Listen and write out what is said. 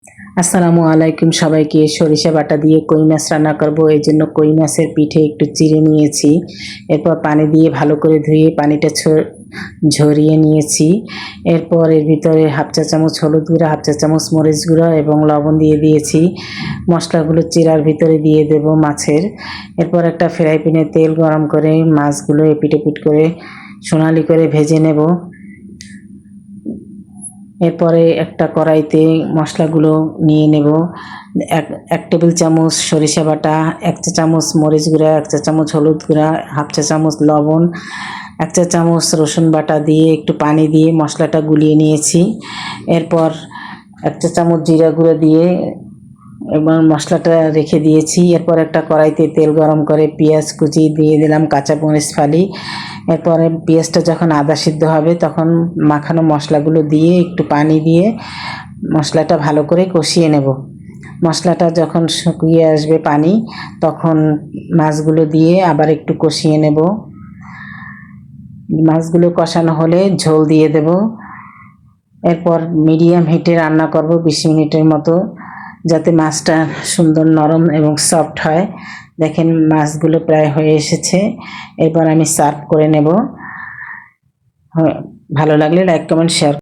আসসালামু আলাইকুম সবাইকে। সরিষা বাটা দিয়ে কই মাছ রান্না করব। এজন্য কই মাছের পিঠে একটু চিড়ে নিয়েছি। এরপর পানি দিয়ে ভালো করে ধুয়ে পানিটা ঝরিয়ে নিয়েছি। এরপর এর ভিতরে হাফ চা চামচ হলুদ গুঁড়া, হাফ চা চামচ মরিচ গুঁড়া এবং লবণ দিয়ে দিয়েছি। মশলাগুলো চিড়ার ভিতরে দিয়ে দেব মাছের। এরপর একটা ফ্রাই প্যানে তেল গরম করে মাছগুলো এপিট ওপিট করে সোনালি করে ভেজে নেব। এরপরে একটা কড়াইতে মশলাগুলো নিয়ে নেব। এক টেবিল চামচ সরিষা বাটা, 1 চা চামচ মরিচ গুঁড়া, 1 চা চামচ হলুদ গুঁড়া, হাফ চা চামচ লবণ, 1 চা চামচ রসুন বাটা দিয়ে একটু পানি দিয়ে মশলাটা গুলিয়ে নিয়েছি। এরপর 1 চা চামচ জিরা গুঁড়ো দিয়ে এবং মশলাটা রেখে দিয়েছি। এরপর একটা কড়াইতে তেল গরম করে পেঁয়াজ কুচি দিয়ে দিলাম, কাঁচা মরিচ ফালি। এরপরে পেঁয়াজটা যখন আদা সিদ্ধ হবে তখন মাখানো মশলাগুলো দিয়ে একটু পানি দিয়ে মশলাটা ভালো করে কষিয়ে নেব। মশলাটা যখন শুকিয়ে আসবে পানি, তখন মাছগুলো দিয়ে আবার একটু কষিয়ে নেব। মাছগুলো কষানো হলে ঝোল দিয়ে দেব। এরপর মিডিয়াম হিটে রান্না করব 20 মিনিটের মতো, যাতে মাছটা সুন্দর নরম এবং সফট হয়। দেখেন মাছগুলো প্রায় হয়ে এসেছে। এরপর আমি সার্ভ করে নেব। ভালো লাগলে লাইক কমেন্ট শেয়ার